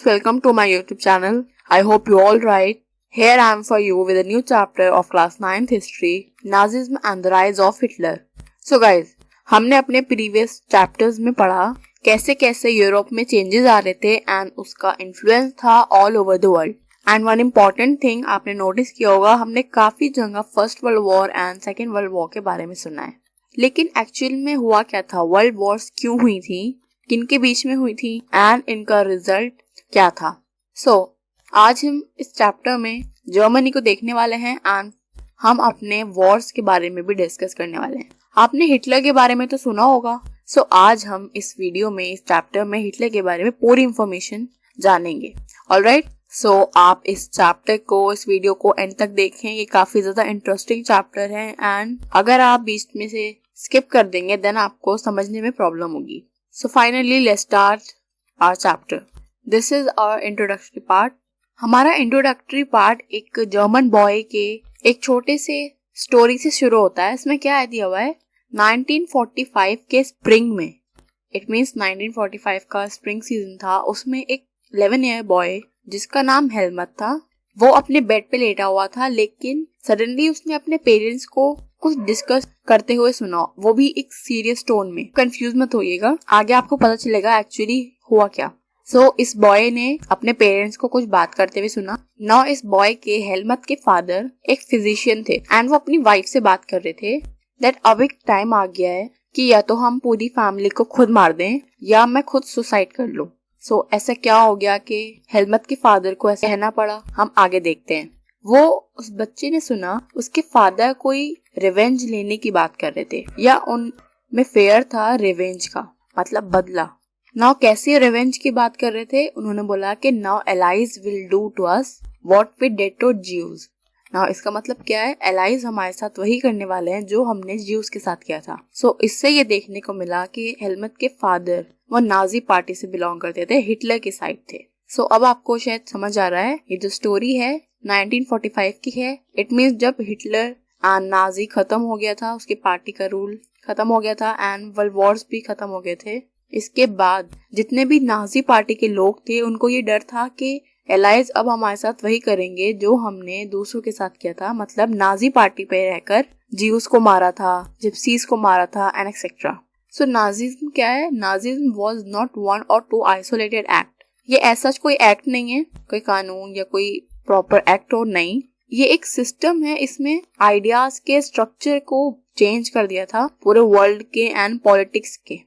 Welcome to my YouTube channel. I hope you all right. Here I am for you with a new chapter of class 9th history, Nazism and the rise of Hitler. So guys, हमने अपने previous chapters में पढ़ा कैसे कैसे Europe में changes आ रहे थे and उसका इन्फ्लुएंस था all over the world. And one important thing आपने नोटिस किया होगा, हमने काफी जगह first world war and second world war के बारे में सुना है, लेकिन एक्चुअल में हुआ क्या था, वर्ल्ड वॉर्स क्यों हुई थी, किनके बीच में हुई थी एंड इनका रिजल्ट क्या था. आज हम इस चैप्टर में जर्मनी को देखने वाले हैं एंड हम अपने वॉर्स के बारे में भी डिस्कस करने वाले हैं. आपने हिटलर के बारे में तो सुना होगा. आज हम इस वीडियो में इस चैप्टर में हिटलर के बारे में पूरी इंफॉर्मेशन जानेंगे. ऑलराइट, आप इस चैप्टर को, इस वीडियो को एंड तक देखें. ये काफी ज्यादा इंटरेस्टिंग चैप्टर है एंड अगर आप बीच में से स्किप कर देंगे देन आपको समझने में प्रॉब्लम होगी. Finally let's start our chapter. This is our introductory part. हमारा इंट्रोडक्टरी पार्ट एक जर्मन बॉय के एक छोटे से स्टोरी से शुरू होता है. इसमें क्या दिया हुआ है, 1945 के स्प्रिंग में, इट मीन्स 1945 का स्प्रिंग सीजन था, उसमें एक 11 ईयर बॉय जिसका नाम हेलमट था, वो अपने बेड पे लेटा हुआ था, लेकिन सडनली उसने अपने पेरेंट्स को कुछ डिस्कस करते हुए सुना, वो भी एक सीरियस टोन में. कंफ्यूज मत होइएगा, आगे आपको पता चलेगा एक्चुअली हुआ क्या. इस बॉय ने अपने पेरेंट्स को कुछ बात करते हुए सुना. नाउ इस बॉय के हेलमट के फादर एक फिजिशियन थे एंड वो अपनी वाइफ से बात कर रहे थे दैट अब एक टाइम आ गया है कि या तो हम पूरी फैमिली को खुद मार दें या मैं खुद सुसाइड कर लूं. ऐसा क्या हो गया कि हेलमट के फादर को ऐसा कहना पड़ा, हम आगे देखते हैं. वो उस बच्चे ने सुना उसके फादर कोई रिवेंज लेने की बात कर रहे थे या उनमें फेयर था रिवेंज का, मतलब बदला. नाउ कैसे रिवेंज की बात कर रहे थे, उन्होंने बोला कि now allies will do to us what we did to Jews. Now इसका मतलब क्या है, एलाइज हमारे साथ वही करने वाले हैं जो हमने ज्यूज के साथ किया था. इससे ये देखने को मिला कि हेलमट के फादर वो नाजी पार्टी से बिलोंग करते थे, हिटलर के साइड थे. अब आपको शायद समझ आ रहा है, ये जो स्टोरी है 1945 की है. इट मीन्स जब हिटलर एंड नाजी खत्म हो गया था, उसके पार्टी का रूल खत्म हो गया था एंड वर्ल्ड वॉर्स भी खत्म हो गए थे. इसके बाद जितने भी नाजी पार्टी के लोग थे उनको ये डर था कि एलाइज अब हमारे साथ वही करेंगे जो हमने दूसरों के साथ किया था, मतलब नाजी पार्टी पे रहकर जीव्स को मारा था, जिप्सीज को मारा था एंड एक्सेट्रा. नाजिज्म क्या है, नाजिज्म वाज नॉट वन और टू आइसोलेटेड एक्ट. ये ऐसा कोई एक्ट नहीं है, कोई कानून या कोई प्रॉपर एक्ट हो, नहीं, ये एक सिस्टम है. इसमें आइडियाज के स्ट्रक्चर को चेंज कर दिया था पूरे वर्ल्ड के एंड पॉलिटिक्स के.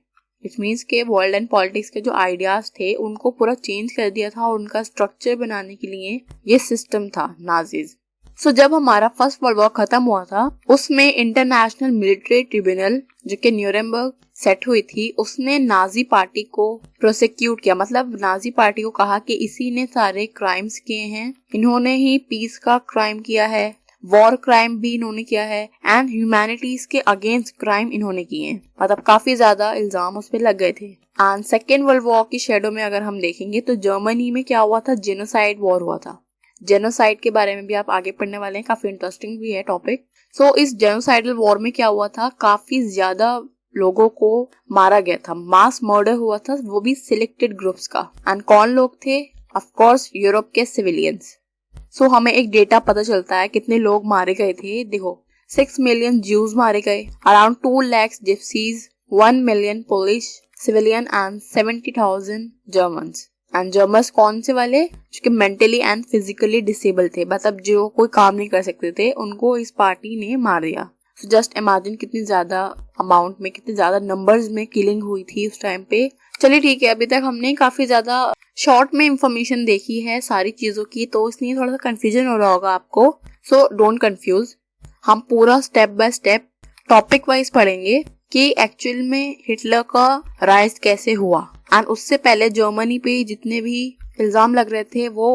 इट मीन्स के वर्ल्ड एंड पॉलिटिक्स के जो आइडियाज थे उनको पूरा चेंज कर दिया था और उनका स्ट्रक्चर बनाने के लिए ये सिस्टम था नाजीज. जब हमारा फर्स्ट वर्ल्ड वॉर खत्म हुआ था, उसमें इंटरनेशनल मिलिट्री ट्रिब्यूनल जो कि न्यूरेमबर्ग सेट हुई थी, उसने नाजी पार्टी को प्रोसिक्यूट किया, मतलब नाजी पार्टी को कहा कि इसी ने सारे क्राइम्स किए हैं, इन्होंने ही पीस का क्राइम किया है, वॉर क्राइम भी इन्होंने किया है एंड ह्यूमैनिटीज के अगेंस्ट क्राइम इन्होंने किए हैं. मतलब काफी ज्यादा इल्जाम उस पे लग गए थे. एंड सेकेंड वर्ल्ड वॉर की शेडो में अगर हम देखेंगे तो जर्मनी में क्या हुआ था, जेनोसाइड वॉर हुआ था. जेनोसाइड के बारे में भी आप आगे पढ़ने वाले हैं, काफी इंटरेस्टिंग भी है टॉपिक. इस जेनोसाइडल वॉर में क्या हुआ था, काफी ज्यादा लोगों को मारा गया था, मास मर्डर हुआ था, वो भी सिलेक्टेड ग्रुप्स का. एंड कौन लोग थे, ऑफकोर्स यूरोप के सिविलियंस. हमें एक डेटा पता चलता है कितने लोग मारे गए थे. देखो, 6 मिलियन ज्यूज मारे गए, around 2 lakh gypsies, 1 million Polish civilian and 70,000 Germans. And Germans कौन से वाले, जो कि मेंटली एंड फिजिकली डिसेबल थे, मतलब जो कोई काम नहीं कर सकते थे, उनको इस पार्टी ने मार दिया. जस्ट इमेजिन कितनी ज्यादा अमाउंट में, कितने ज्यादा नंबर्स में किलिंग हुई थी उस टाइम पे. चलिए ठीक है, अभी तक हमने काफी ज्यादा शॉर्ट में इंफॉर्मेशन देखी है सारी चीजों की, तो इसलिए थोड़ा सा कंफ्यूजन हो रहा होगा आपको. डोंट कंफ्यूज, हम पूरा step by step topic wise पढ़ेंगे कि एक्चुअल में हिटलर का राइज कैसे हुआ एंड उससे पहले जर्मनी पे जितने भी इल्जाम लग रहे थे वो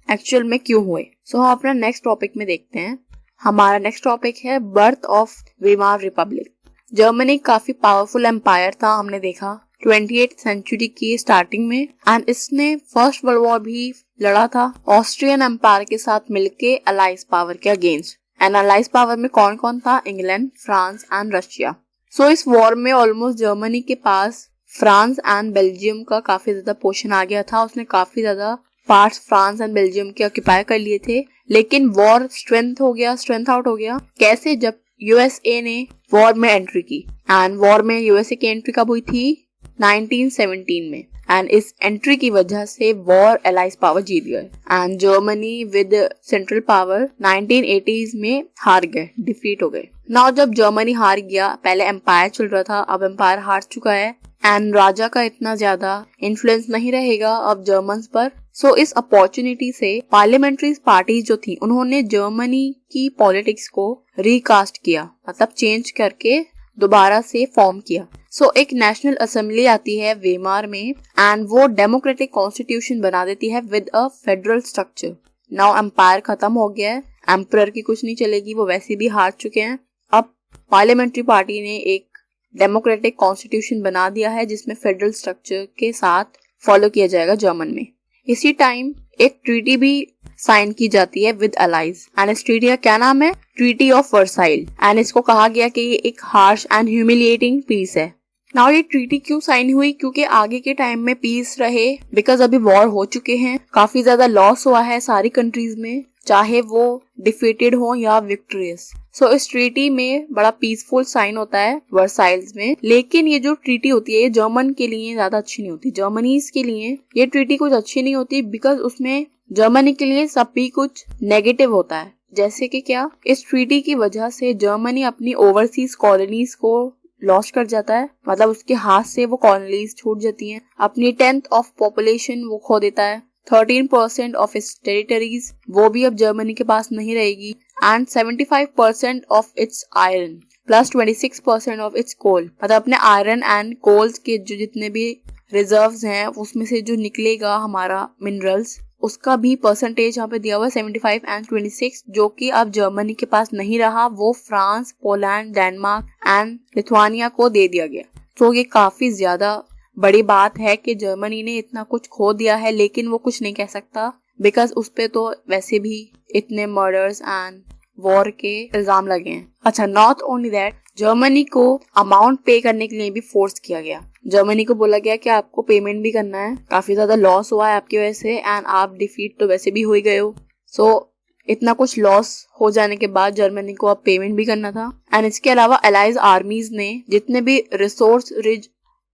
एक्चुअल में क्यों हुए. हम अपना नेक्स्ट टॉपिक में देखते हैं. हमारा नेक्स्ट टॉपिक है बर्थ ऑफ वीमार रिपब्लिक. जर्मनी काफी पावरफुल एम्पायर था, हमने देखा 28th सेंचुरी की स्टार्टिंग में, एंड इसने फर्स्ट वर्ल्ड वॉर भी लड़ा था ऑस्ट्रियन एम्पायर के साथ मिलके अलाइज पावर के अगेंस्ट. एंड अलाइज पावर में कौन कौन था, इंग्लैंड, फ्रांस एंड रशिया. इस वॉर में ऑलमोस्ट जर्मनी के पास फ्रांस एंड बेल्जियम का काफी ज्यादा पोर्शन आ गया था, उसने काफी ज्यादा पार्ट्स फ्रांस एंड बेल्जियम के ऑक्यूपाई कर लिए थे। लेकिन वॉर स्ट्रेंथ आउट हो गया कैसे? जब यूएसए ने वॉर में एंट्री की। एंड वॉर में यूएसए की एंट्री कब हुई थी? 1917 में। एंड इस एंट्री की वजह से वॉर एलाइज पावर जीत गए and Germany with central power 1980s में हार गए, डिफीट हो गए। नाउ जब जर्मनी हार गया, पहले एम्पायर चल रहा था, अब एम्पायर हार चुका है एंड राजा का इतना ज्यादा इन्फ्लुएंस नहीं रहेगा अब जर्मन्स पर। सो इस अपॉर्चुनिटी से पार्लियामेंट्री पार्टी जो थी उन्होंने जर्मनी की पॉलिटिक्स को रिकास्ट किया, मतलब चेंज करके दोबारा से फॉर्म किया। सो एक नेशनल असेंबली आती है वेमार में एंड वो डेमोक्रेटिक कॉन्स्टिट्यूशन बना देती है with a federal structure. Now empire खत्म हो गया है, एम्परर की कुछ नहीं चलेगी, वो वैसे भी हार चुके हैं। अब पार्लियामेंट्री पार्टी ने एक डेमोक्रेटिक कॉन्स्टिट्यूशन बना दिया है जिसमें फेडरल स्ट्रक्चर के साथ फॉलो किया जाएगा जर्मन में। इसी टाइम एक ट्रीटी भी साइन की जाती है विद अलाइज एंड इस ट्रीटी का क्या नाम है? Treaty of Versailles. एंड इसको कहा गया कि ये एक हार्श एंड ह्यूमिलिएटिंग पीस है। नाउ ये ट्रीटी क्यों साइन हुई? क्योंकि आगे के टाइम में पीस रहे, बिकॉज अभी वॉर हो चुके हैं, काफी ज्यादा लॉस हुआ है सारी कंट्रीज में, चाहे वो डिफीटेड हो या विक्टोरियस। सो इस ट्रीटी में बड़ा पीसफुल साइन होता है वर्साइल्स में। लेकिन ये जो ट्रीटी होती है ये जर्मन के लिए ज्यादा अच्छी नहीं होती, जर्मनीज के लिए ये ट्रीटी कुछ अच्छी नहीं होती, बिकॉज उसमें जर्मनी के लिए सब भी कुछ नेगेटिव होता है। जैसे कि क्या? इस ट्रीटी की वजह से जर्मनी अपनी ओवरसीज कॉलोनीज को लॉस कर जाता है, मतलब उसके हाथ से वो कॉलोनीज छूट जाती हैं। अपनी 10th ऑफ पॉपुलेशन वो खो देता है, 13% ऑफ इट्स टेरिटरीज वो भी अब जर्मनी के पास नहीं रहेगी and 75% of its iron plus 26% of its coal, मतलब अपने आयरन एंड कोल्स के जो जितने भी रिजर्व्स हैं उसमें से जो निकलेगा हमारा मिनरल्स, उसका भी परसेंटेज यहाँ पे दिया हुआ है 75 एंड 26, जो कि अब जर्मनी के पास नहीं रहा, वो France, Poland, Denmark and Lithuania को दे दिया गया। तो ये काफी ज्यादा बड़ी बात है कि जर्मनी ने इतना कुछ खो दिया है, लेकिन वो कुछ नहीं कह सकता बिकॉज उस पे तो वैसे भी इतने मर्डर्स एंड वॉर के इल्जाम लगे हैं। अच्छा, नॉट ओनली दैट, जर्मनी को अमाउंट पे करने के लिए भी फोर्स किया गया। जर्मनी को बोला गया कि आपको पेमेंट भी करना है, काफी ज्यादा लॉस हुआ है आपकी वजह से एंड आप डिफीट तो वैसे भी हो ही गए हो। सो इतना कुछ लॉस हो जाने के बाद जर्मनी को अब पेमेंट भी करना था। एंड इसके अलावा अलाइज आर्मीज ने जितने भी रिसोर्स रिच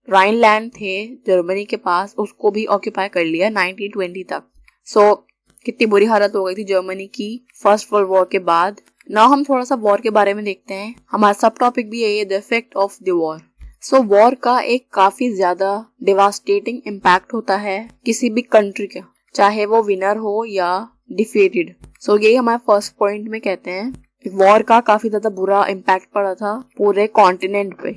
राइनलैंड थे जर्मनी के पास उसको भी ऑक्यूपाई कर लिया 1920 तक। सो कितनी बुरी हालत हो गई थी जर्मनी की फर्स्ट वर्ल्ड वॉर के बाद। ना हम थोड़ा सा वॉर के बारे में देखते हैं, हमारा सब टॉपिक भी है the effect of the war. So war का एक काफी ज्यादा डिवास्टेटिंग इम्पैक्ट होता है किसी भी कंट्री का, चाहे वो विनर हो या डिफीटेड। सो यही हमारे फर्स्ट पॉइंट में कहते हैं वॉर का काफी ज्यादा बुरा इम्पैक्ट पड़ा था पूरे कॉन्टिनेंट पे,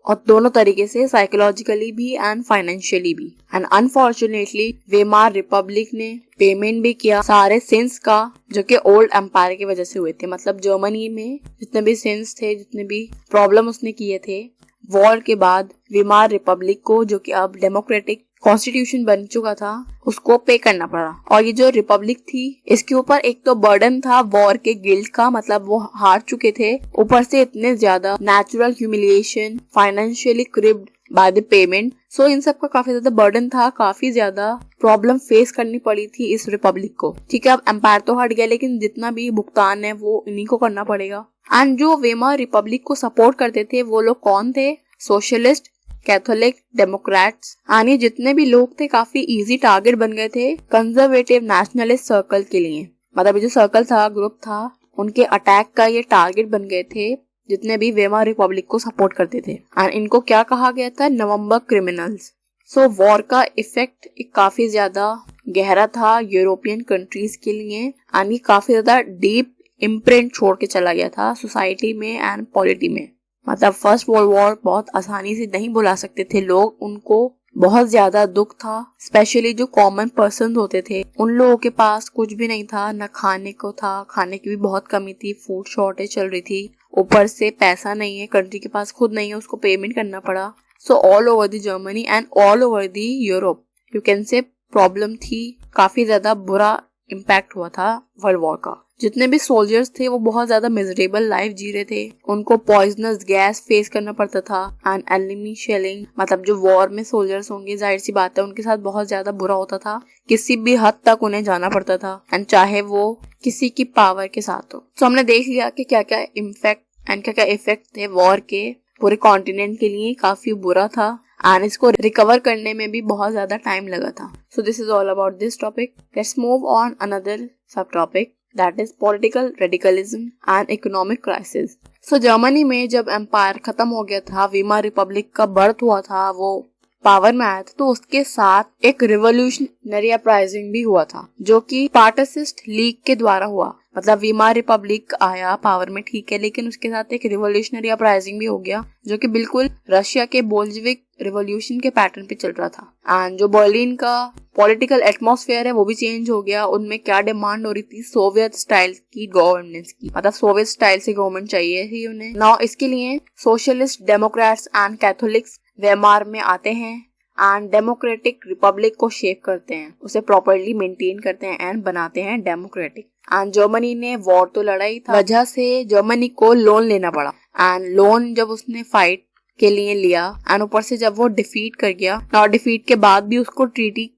और दोनों तरीके से, साइकोलॉजिकली भी एंड फाइनेंशियली भी। एंड अनफॉर्चुनेटली वेमार रिपब्लिक ने पेमेंट भी किया सारे सिंस का जो कि ओल्ड एम्पायर की वजह से हुए थे, मतलब जर्मनी में जितने भी सिंस थे, जितने भी प्रॉब्लम उसने किए थे वॉर के बाद, वेमार रिपब्लिक को जो कि अब डेमोक्रेटिक कॉन्स्टिट्यूशन बन चुका था उसको पे करना पड़ा। और ये जो रिपब्लिक थी इसके ऊपर एक तो बर्डन था वॉर के गिल्ट का, मतलब वो हार चुके थे, ऊपर से इतने ज्यादा natural humiliation, financially crippled by the payment. So इन सब का काफी ज्यादा बर्डन था, काफी ज्यादा प्रॉब्लम फेस करनी पड़ी थी इस रिपब्लिक को। ठीक है, अब एम्पायर तो हट गया लेकिन जितना भी भुगतान है वो इन्हीं को करना पड़ेगा। एंड जो वेमार रिपब्लिक को सपोर्ट करते थे वो लोग कौन थे? सोशलिस्ट, कैथोलिक, डेमोक्रेट्स, यानी जितने भी लोग थे काफी इजी टारगेट बन गए थे कंजर्वेटिव नेशनलिस्ट सर्कल के लिए। मतलब जो सर्कल था, ग्रुप था, उनके अटैक का ये टारगेट बन गए थे जितने भी वेमार रिपब्लिक को सपोर्ट करते थे। एंड इनको क्या कहा गया था? नवंबर क्रिमिनल्स। सो वॉर का इफेक्ट काफी ज्यादा गहरा था यूरोपियन कंट्रीज के लिए, यानी काफी ज्यादा डीप इम्प्रिंट छोड़ के चला गया था सोसाइटी में एंड पॉलिटी में। मतलब फर्स्ट वर्ल्ड वॉर बहुत आसानी से नहीं बुला सकते थे लोग, उनको बहुत ज्यादा दुख था, स्पेशली जो कॉमन पर्सन होते थे उन लोगों के पास कुछ भी नहीं था, न खाने को था, खाने की भी बहुत कमी थी, फूड शॉर्टेज चल रही थी, ऊपर से पैसा नहीं है, कंट्री के पास खुद नहीं है, उसको पेमेंट करना पड़ा। So all over the Germany and all over the Europe you can say problem थी, काफी ज्यादा बुरा इम्पैक्ट हुआ था वर्ल्ड वॉर का। जितने भी सोल्जर्स थे वो बहुत ज्यादा मिजरेबल लाइफ जी रहे थे। उनको पॉइजनस गैस फेस करना पड़ता था एंड एनिमी शेलिंग, मतलब जो वॉर में सोल्जर्स होंगे जाहिर सी बात है उनके साथ बहुत ज्यादा बुरा होता था। किसी भी हद तक उन्हें जाना पड़ता था एंड चाहे वो किसी की पावर के साथ हो। तो हमने देख लिया कि क्या क्या इम्पैक्ट एंड क्या क्या इफेक्ट थे वॉर के पूरे कॉन्टिनेंट के लिए, काफी बुरा था एंड इसको रिकवर करने में भी बहुत ज्यादा टाइम लगा था। So this is all about this topic. Let's move on another subtopic, that is political radicalism and economic crisis. So Germany में जब एम्पायर खत्म हो गया था, वीमर रिपब्लिक का बर्थ हुआ था, वो पावर में आया था, तो उसके साथ एक रिवोल्यूशनरी अपराइजिंग भी हुआ था जो कि पार्टिसिस्ट लीग के द्वारा हुआ। मतलब वीमार रिपब्लिक आया पावर में, ठीक है, लेकिन उसके साथ एक रिवोल्यूशनरी अपराइजिंग भी हो गया जो कि बिल्कुल रशिया के बोल्शेविक रिवोल्यूशन के पैटर्न पे चल रहा था। एंड जो बर्लिन का पॉलिटिकल एटमॉस्फेयर है वो भी चेंज हो गया। उनमें क्या डिमांड हो रही थी, सोवियत स्टाइल की गवर्नेंस की, मतलब सोवियत स्टाइल से गवर्नमेंट चाहिए थी उन्हें। नाउ इसके लिए socialist, Democrats and Catholics Weimar में आते हैं एंड डेमोक्रेटिक रिपब्लिक को शेप करते हैं, उसे प्रॉपरली मेंटेन करते हैं एंड बनाते हैं डेमोक्रेटिक। एंड जर्मनी ने वॉर तो लड़ाई था, वजह से जर्मनी को लोन लेना पड़ा एंड लोन जब उसने फाइट के लिए लिया एंड ऊपर से जब वो डिफीट कर गया, और डिफीट के बाद भी उसको ट्रीटी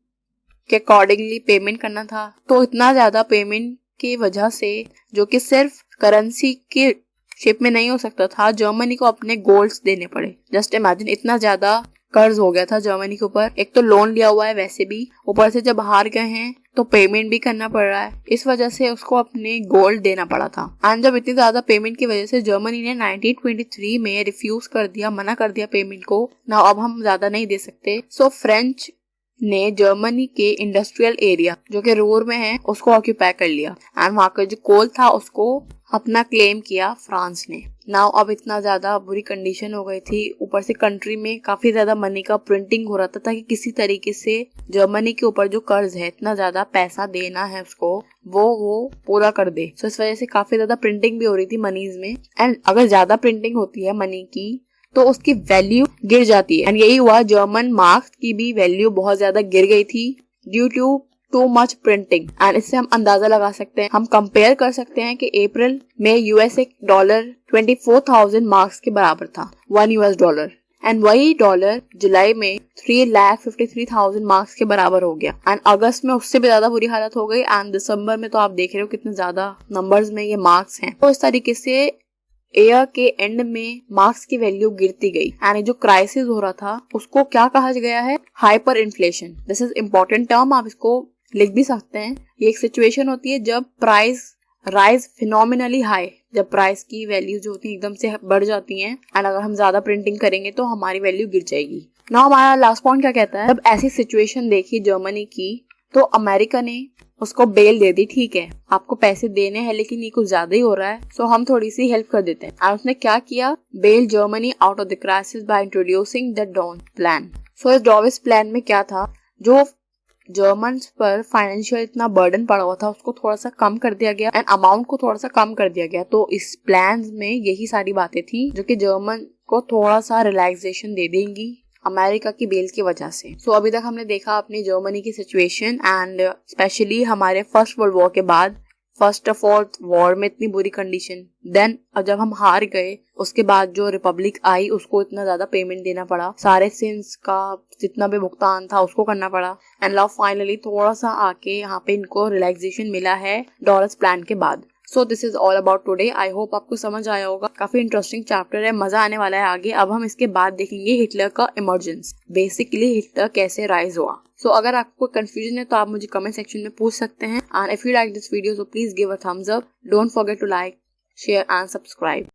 के अकॉर्डिंगली पेमेंट करना था, तो इतना ज्यादा पेमेंट की वजह से जो कि सिर्फ करेंसी के शेप में नहीं हो सकता था, जर्मनी को अपने गोल्ड्स देने पड़े। जस्ट इमेजिन, इतना ज्यादा कर्ज हो गया था जर्मनी के ऊपर। एक तो लोन लिया हुआ है वैसे भी, ऊपर से जब हार गए हैं तो पेमेंट भी करना पड़ रहा है, इस वजह से उसको अपने गोल्ड देना पड़ा था। एंड जब इतनी ज्यादा पेमेंट की वजह से जर्मनी ने 1923 में रिफ्यूज कर दिया, मना कर दिया पेमेंट को, ना अब हम ज्यादा नहीं दे सकते। सो फ्रेंच ने जर्मनी के इंडस्ट्रियल एरिया जो कि रूर में है उसको ऑक्यूपाई कर लिया एंड वहां का जो कोल था उसको अपना क्लेम किया फ्रांस ने। नाउ अब इतना ज्यादा बुरी कंडीशन हो गई थी, ऊपर से कंट्री में काफी ज्यादा मनी का प्रिंटिंग हो रहा था ताकि किसी तरीके से जर्मनी के ऊपर जो कर्ज है, इतना ज्यादा पैसा देना है उसको, वो पूरा कर दे। तो इस वजह से काफी ज्यादा प्रिंटिंग भी हो रही थी मनीज में। एंड अगर ज्यादा प्रिंटिंग होती है मनी की तो उसकी वैल्यू गिर जाती है एंड यही हुआ, जर्मन मार्क्स की भी वैल्यू बहुत ज्यादा गिर गई थी due to too much printing. And इससे हम अंदाजा लगा सकते हैं, हम कंपेयर कर सकते हैं कि अप्रैल में यूएस एक डॉलर 24,000 मार्क्स के बराबर था, $1 एंड वही डॉलर जुलाई में 3,53,000 मार्क्स के बराबर हो गया एंड अगस्त में उससे भी ज्यादा बुरी हालत हो गई एंड दिसंबर में तो आप देख रहे हो कितने ज्यादा नंबर्स में ये मार्क्स हैं। तो इस तरीके से ईयर के एंड में मार्क्स की वैल्यू गिरती गई एंड जो क्राइसिस हो रहा था उसको क्या कहा गया है, hyper inflation. This is important term, आप इसको लिख भी सकते हैं। ये एक सिचुएशन होती है जब प्राइस राइज फिनोमिनली हाई, जब प्राइस की वैल्यू जो होती है एकदम से बढ़ जाती हैं एंड अगर हम ज्यादा प्रिंटिंग करेंगे तो हमारी वैल्यू गिर जाएगी। ना हमारा लास्ट पॉइंट क्या कहता है, जब ऐसी सिचुएशन देखी जर्मनी की तो अमेरिका ने उसको बेल दे दी, ठीक है आपको पैसे देने हैं लेकिन ये कुछ ज्यादा ही हो रहा है, सो हम थोड़ी सी हेल्प कर देते हैं। और उसने क्या किया, bail Germany out of the crisis by introducing the Dawes plan. So इस डॉविस प्लान में क्या था, जो जर्मन्स पर फाइनेंशियल इतना बर्डन पड़ा हुआ था उसको थोड़ा सा कम कर दिया गया एंड अमाउंट को थोड़ा सा कम कर दिया गया। तो इस प्लान में यही सारी बातें थी जो कि जर्मन को थोड़ा सा रिलैक्सेशन दे देंगी अमेरिका की बेल की वजह से। सो अभी तक हमने देखा अपनी जर्मनी की सिचुएशन एंड स्पेशली हमारे फर्स्ट वर्ल्ड वॉर के बाद, फर्स्ट ऑफ ऑल वॉर में इतनी बुरी कंडीशन, देन जब हम हार गए उसके बाद जो रिपब्लिक आई उसको इतना ज्यादा पेमेंट देना पड़ा, सारे सिंस का जितना भी भुगतान था उसको करना पड़ा एंड लव फाइनली थोड़ा सा आके यहाँ पे इनको रिलैक्सेशन मिला है डॉलर्स प्लान के बाद। सो this is all about today. I hope आपको समझ आया होगा, काफी इंटरेस्टिंग चैप्टर है, मजा आने वाला है आगे। अब हम इसके बाद देखेंगे हिटलर का इमर्जेंस, बेसिकली हिटलर कैसे राइज हुआ। सो अगर आपको कंफ्यूजन है तो आप मुझे कमेंट सेक्शन में पूछ सकते हैं and if you like this video so please give a thumbs up, don't forget to like, share and subscribe.